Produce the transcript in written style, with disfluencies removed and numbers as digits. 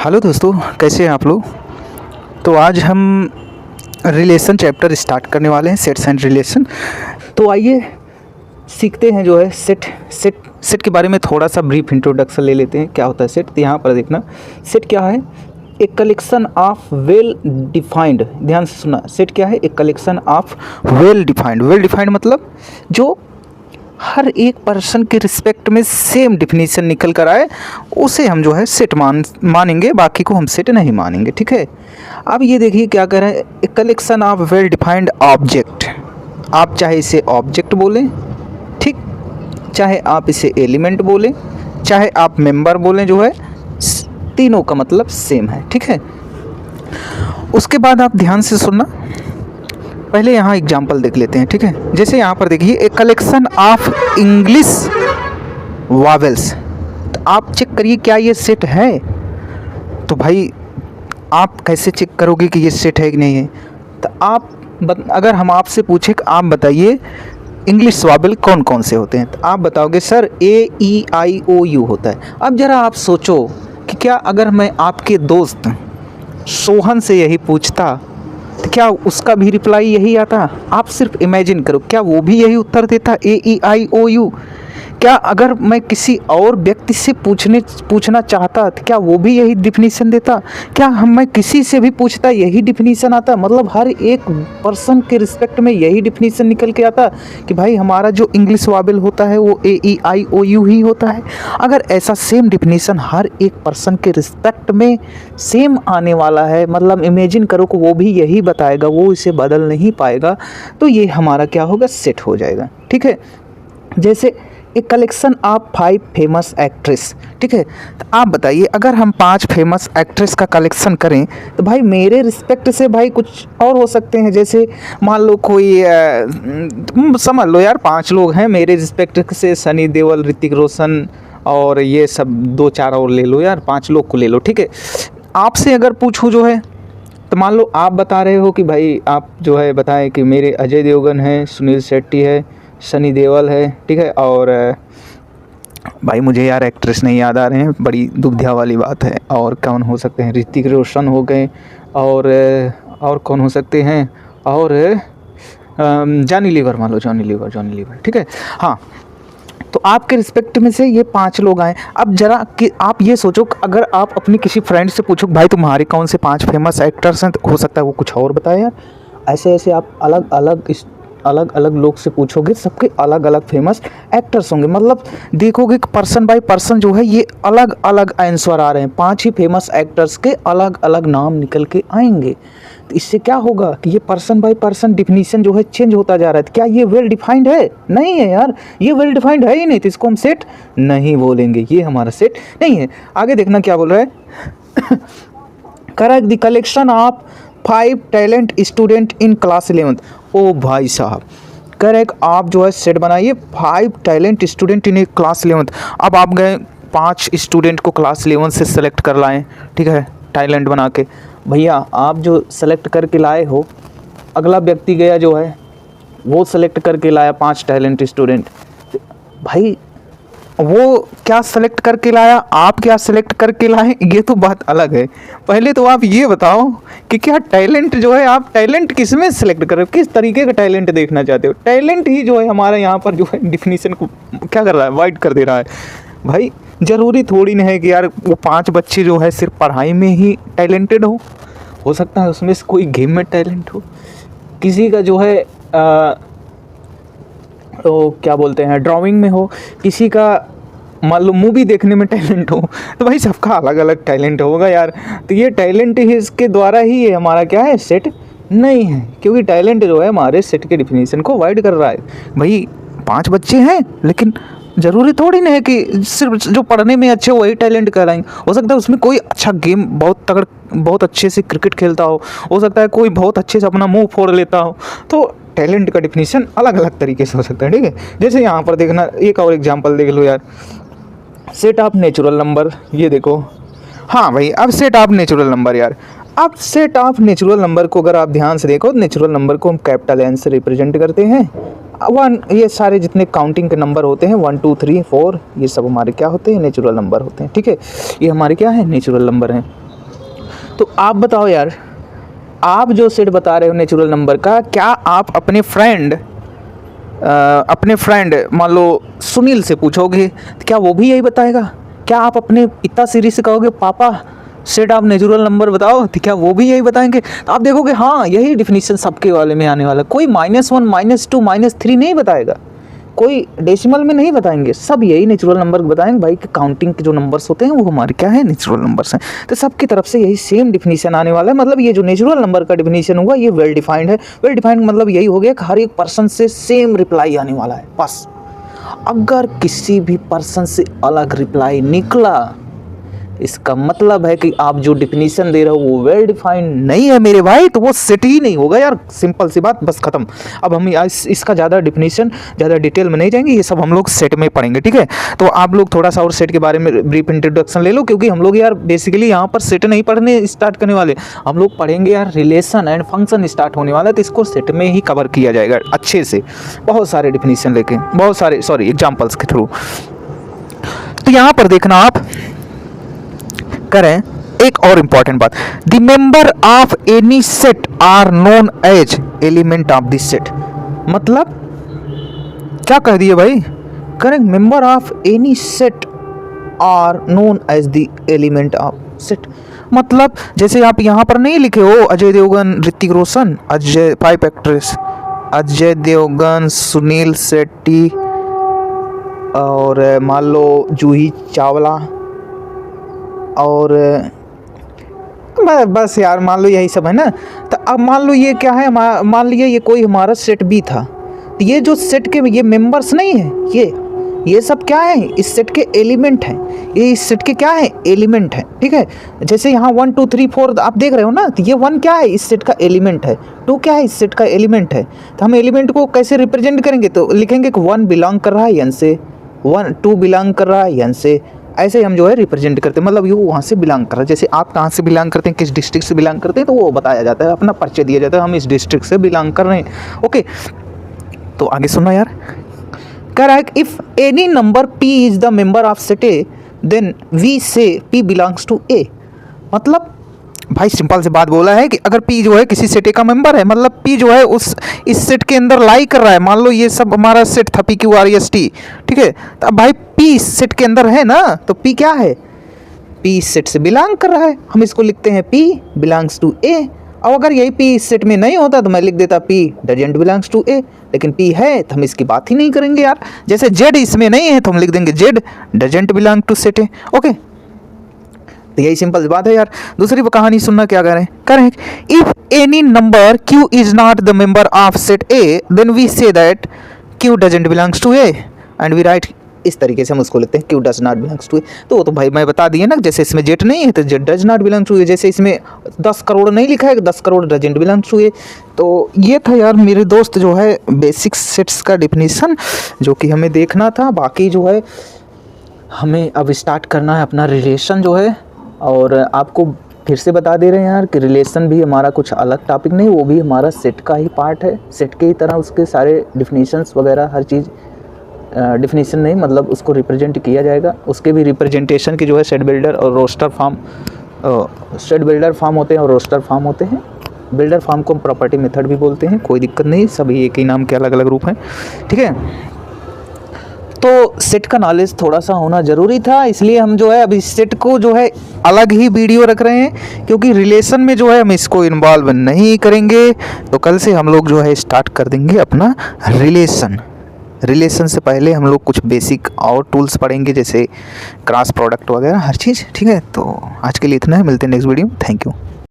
Hello दोस्तों, कैसे हैं आप लोग। तो आज हम रिलेशन चैप्टर स्टार्ट करने वाले हैं, सेट्स एंड रिलेशन। तो आइए सीखते हैं जो है सेट के बारे में थोड़ा सा ब्रीफ इंट्रोडक्शन ले लेते हैं। क्या होता है सेट। तो यहाँ पर देखना, सेट क्या है? एक कलेक्शन ऑफ वेल डिफाइंड, ध्यान से सुना, सेट क्या है? एक कलेक्शन ऑफ वेल डिफाइंड मतलब जो हर एक पर्सन के रिस्पेक्ट में सेम डिफिनीशन निकल कर आए, उसे हम जो है सेट मानेंगे, बाकी को हम सेट नहीं मानेंगे। ठीक है। अब ये देखिए क्या कर रहे हैं, एक collection of well defined object. आप चाहे इसे ऑब्जेक्ट बोलें, ठीक, चाहे आप इसे एलिमेंट बोलें, चाहे आप मेंबर बोलें, जो है तीनों का मतलब सेम है। ठीक है। उसके बाद आप ध्यान से सुनना, पहले यहाँ एग्जाम्पल देख लेते हैं। ठीक है। जैसे यहाँ पर देखिए, एक कलेक्शन ऑफ इंग्लिश वावेल्स। तो आप चेक करिए क्या ये सेट है। तो भाई आप कैसे चेक करोगे कि ये सेट है कि नहीं है? तो आप अगर हम आपसे पूछे कि आप बताइए इंग्लिश वावेल कौन कौन से होते हैं, तो आप बताओगे सर AEIOU होता है। अब ज़रा आप सोचो कि क्या अगर मैं आपके दोस्त सोहन से यही पूछता तो क्या उसका भी रिप्लाई यही आता? आप सिर्फ इमेजिन करो, क्या वो भी यही उत्तर देता AEIOU? क्या अगर मैं किसी और व्यक्ति से पूछना चाहता तो क्या वो भी यही डिफिनीशन देता? क्या मैं किसी से भी पूछता यही डिफिनीशन आता? मतलब हर एक पर्सन के रिस्पेक्ट में यही डिफिनीशन निकल के आता कि भाई हमारा जो इंग्लिश वावेल होता है वो AEIOU ही होता है। अगर ऐसा सेम डिफिनीशन हर एक पर्सन के रिस्पेक्ट में सेम आने वाला है, मतलब इमेजिन करो कि वो भी यही बताएगा, वो इसे बदल नहीं पाएगा, तो ये हमारा क्या होगा? सेट हो जाएगा। ठीक है। जैसे एक कलेक्शन ऑफ 5 फेमस एक्ट्रेस। ठीक है। तो आप बताइए अगर हम 5 फेमस एक्ट्रेस का कलेक्शन करें तो भाई मेरे रिस्पेक्ट से भाई कुछ और हो सकते हैं। जैसे मान लो कोई समझ लो यार 5 लोग हैं मेरे रिस्पेक्ट से, सनी देओल, ऋतिक रोशन और ये सब 2-4 और ले लो यार, 5 लोग को ले लो। ठीक है। आपसे अगर पूछूँ जो है, तो मान लो आप बता रहे हो कि भाई आप जो है बताएं कि मेरे अजय देवगन है, सुनील शेट्टी है, सनी देओल है। ठीक है। और भाई मुझे यार एक्ट्रेस नहीं याद आ रहे हैं, बड़ी दुविधा वाली बात है। और कौन हो सकते हैं? ऋतिक रोशन हो गए, और कौन हो सकते हैं? और जॉनी लीवर, मान लो जॉनी लीवर। ठीक है। हाँ, तो आपके रिस्पेक्ट में से ये 5 लोग आए। अब जरा कि आप ये सोचो, अगर आप अपनी किसी फ्रेंड से पूछो भाई तुम्हारे कौन से 5 फेमस एक्टर्स हैं, तो हो सकता है वो कुछ और बताए यार। ऐसे आप अलग अलग लोग से पूछोगे, सबके अलग अलग फेमस एक्टर्स होंगे। मतलब देखोगे कि पर्सन बाय पर्सन जो है ये अलग अलग आंसर आ रहे हैं। 5 ही फेमस एक्टर्स के अलग अलग नाम निकल के आएंगे। तो इससे क्या होगा कि ये पर्सन बाय पर्सन डिफिनीशन जो है चेंज होता जा रहा है। तो क्या ये वेल डिफाइंड है? नहीं है यार, ये वेल डिफाइंड है ही नहीं, तो इसको हम सेट नहीं बोलेंगे, ये हमारा सेट नहीं है। आगे देखना क्या बोल रहा है। Correct the collection of 5 talent student in class 11th। ओ भाई साहब, करेक्ट, आप जो है सेट बनाइए 5 talent student in A class 11th। अब आप गए 5 स्टूडेंट को क्लास 11 से सेलेक्ट कर लाएँ। ठीक है, टैलेंट बना के। भैया आप जो सेलेक्ट करके लाए हो, अगला व्यक्ति गया जो है वो सेलेक्ट करके लाया 5 टैलेंट स्टूडेंट। भाई वो क्या सेलेक्ट करके लाया, आप क्या सेलेक्ट करके लाए, ये तो बात अलग है। पहले तो आप ये बताओ कि क्या टैलेंट जो है, आप टैलेंट किस में सेलेक्ट कर रहे हो, किस तरीके का टैलेंट देखना चाहते हो? टैलेंट ही जो है हमारा यहाँ पर जो है डिफिनीशन को क्या कर रहा है? वाइड कर दे रहा है। भाई ज़रूरी थोड़ी नहीं है कि यार वो 5 बच्चे जो है सिर्फ पढ़ाई में ही टैलेंटेड हो सकता है उसमें से कोई गेम में टैलेंट हो, किसी का जो है तो क्या बोलते हैं ड्राइंग में हो, किसी का मान लो मूवी देखने में टैलेंट हो। तो भाई सबका अलग अलग टैलेंट होगा यार। तो ये टैलेंट ही इसके द्वारा ही ये हमारा क्या है? सेट नहीं है, क्योंकि टैलेंट जो है हमारे सेट के डिफिनीशन को वाइड कर रहा है। भाई 5 बच्चे हैं, लेकिन ज़रूरी थोड़ी नहीं है कि सिर्फ जो पढ़ने में अच्छे वही टैलेंट कहलाएंगे। हो सकता है उसमें कोई अच्छा गेम बहुत अच्छे से क्रिकेट खेलता हो सकता है कोई बहुत अच्छे से अपना मुंह फोड़ लेता हो। तो टैलेंट का डिफिनीशन अलग अलग तरीके से हो सकता है। ठीक है। जैसे यहाँ पर देखना, एक और एग्जाम्पल देख लो यार, सेट ऑफ नेचुरल नंबर। ये देखो, हाँ भाई, अब सेट ऑफ नेचुरल नंबर यार, अब सेट ऑफ नेचुरल नंबर को अगर आप ध्यान से देखो, नेचुरल नंबर को हम कैपिटल N से रिप्रेजेंट करते हैं। 1, ये सारे जितने काउंटिंग के नंबर होते हैं 1 2 3 4, ये सब हमारे क्या होते हैं? नेचुरल नंबर होते हैं। ठीक है, ये हमारे क्या है? नेचुरल नंबर हैं। तो आप बताओ यार, आप जो सेट बता रहे हो नेचुरल नंबर का, क्या आप अपने फ्रेंड मान लो सुनील से पूछोगे तो क्या वो भी यही बताएगा? क्या आप अपने पिता श्री से कहोगे पापा सेट आप नेचुरल नंबर बताओ, तो क्या वो भी यही बताएंगे? तो आप देखोगे हाँ यही डिफिनीशन सबके वाले में आने वाला। कोई -1 -2 -3 नहीं बताएगा, कोई डेसिमल में नहीं बताएंगे, सब यही नेचुरल नंबर बताएंगे भाई कि काउंटिंग के जो नंबर्स होते हैं वो हमारे क्या है, नेचुरल नंबर्स हैं। तो सबकी तरफ से यही सेम डिफिनीशन आने वाला है। मतलब ये जो नेचुरल नंबर का डिफिनीशन हुआ ये वेल डिफाइंड है। वेल डिफाइंड मतलब यही हो गया कि हर एक पर्सन से सेम रिप्लाई आने वाला है बस। अगर किसी भी पर्सन से अलग रिप्लाई निकला, इसका मतलब है कि आप जो डिफिनीशन दे रहे हो वो वेल डिफाइंड नहीं है मेरे भाई, तो वो सेट ही नहीं होगा यार। सिंपल सी बात, बस खत्म। अब हम इसका ज़्यादा डिफिनीशन ज़्यादा डिटेल में नहीं जाएंगे, ये सब हम लोग सेट में पढ़ेंगे, ठीक है। तो आप लोग थोड़ा सा और सेट के बारे में ब्रीफ इंट्रोडक्शन ले लो, क्योंकि हम लोग यार बेसिकली यहाँ पर सेट नहीं पढ़ने स्टार्ट करने वाले, हम लोग पढ़ेंगे यार रिलेशन एंड फंक्शन स्टार्ट होने वाला है, तो इसको सेट में ही कवर किया जाएगा अच्छे से, बहुत सारे डिफिनीशन लेके, बहुत सारे एग्जाम्पल्स के थ्रू। तो यहाँ पर देखना आप करें एक और इंपॉर्टेंट बात, the member of any set are known as element of this set. मतलब क्या कह दिए भाई, करें member of any set are known as the element of set. मतलब जैसे आप यहाँ पर नहीं लिखे हो अजय देवगन, ऋतिक रोशन, अजय 5 एक्ट्रेस, अजय देवगन, सुनील शेट्टी और मान लो जूही चावला, और बस यार मान लो यही सब है ना। तो अब मान लो ये क्या है, मान लिया ये कोई हमारा सेट बी था, तो ये जो सेट के ये मेंबर्स नहीं है, ये सब क्या है, इस सेट के एलिमेंट हैं, ये इस सेट के क्या है, एलिमेंट है, ठीक है। जैसे यहाँ 1 2 3 4 आप देख रहे हो ना, तो ये 1 क्या है, इस सेट का एलिमेंट है, 2 क्या है, इस सेट का एलिमेंट है। तो हम एलिमेंट को कैसे रिप्रेजेंट करेंगे, तो लिखेंगे कि 1 बिलोंग कर रहा है यन से, 2 बिलोंग कर रहा है यन से, ऐसे हम जो है रिप्रेजेंट करते हैं। मतलब ये वहाँ से बिलोंग कर रहा है, जैसे आप कहाँ से बिलोंग करते हैं, किस डिस्ट्रिक्ट से बिलोंग करते हैं, तो वो बताया जाता है, अपना परिचय दिया जाता है, हम इस डिस्ट्रिक्ट से बिलोंग कर रहे हैं। ओके, तो आगे सुनना यार, कह रहा है कि if any number p is the member of set A then we say p belongs to a। मतलब भाई सिंपल से बात बोला है कि अगर p जो है किसी सेट ए का मेंबर है, मतलब p जो है इस सेट के अंदर लाई कर रहा है। मान लो ये सब हमारा सेट था PQREST, ठीक है। तो अब भाई p इस सेट के अंदर है ना, तो p क्या है, p इस सेट से बिलोंग कर रहा है, हम इसको लिखते हैं p बिलोंग्स टू a। अब अगर यही p इस सेट में नहीं होता तो मैं लिख देता p doesn't belongs to a, लेकिन p है तो हम इसकी बात ही नहीं करेंगे यार। जैसे z इसमें नहीं है तो हम लिख देंगे z doesn't belong to set A. Okay, तो यही सिंपल सी बात है यार। दूसरी कहानी सुनना, क्या कह रहे हैं if any number q is not the member of set a then we say that q doesn't belongs to a and we write, इस तरीके से हम उसको लिखते हैं q does not belongs to a। तो वो तो भाई मैं बता दिए ना, जैसे इसमें जेट नहीं है तो zed does not belong to a, जैसे इसमें 10 करोड़ नहीं लिखा है 10 crore doesn't belongs to a। तो ये था यार मेरे दोस्त जो है बेसिक सेट्स का डिफिनीशन जो कि हमें देखना था। बाकी जो है हमें अब स्टार्ट करना है अपना रिलेशन जो है, और आपको फिर से बता दे रहे हैं यार कि रिलेशन भी हमारा कुछ अलग टॉपिक नहीं, वो भी हमारा सेट का ही पार्ट है। सेट के ही तरह उसके सारे डिफिनीशंस वगैरह हर चीज़, डिफिनीशन नहीं मतलब उसको रिप्रेजेंट किया जाएगा। उसके भी रिप्रेजेंटेशन की जो है सेट बिल्डर और roster form, set builder form होते हैं और रोस्टर फार्म होते हैं। बिल्डर फार्म को हम प्रॉपर्टी मेथड भी बोलते हैं, कोई दिक्कत नहीं, सभी एक ही नाम के अलग अलग रूप हैं, ठीक है। तो सेट का नॉलेज थोड़ा सा होना ज़रूरी था, इसलिए हम जो है अभी सेट को जो है अलग ही वीडियो रख रहे हैं, क्योंकि रिलेशन में जो है हम इसको इन्वॉल्व नहीं करेंगे। तो कल से हम लोग जो है स्टार्ट कर देंगे अपना रिलेशन से पहले हम लोग कुछ बेसिक और टूल्स पढ़ेंगे, जैसे क्रॉस प्रोडक्ट वगैरह हर चीज़, ठीक है। तो आज के लिए इतना है, मिलते हैं नेक्स्ट वीडियो, थैंक यू।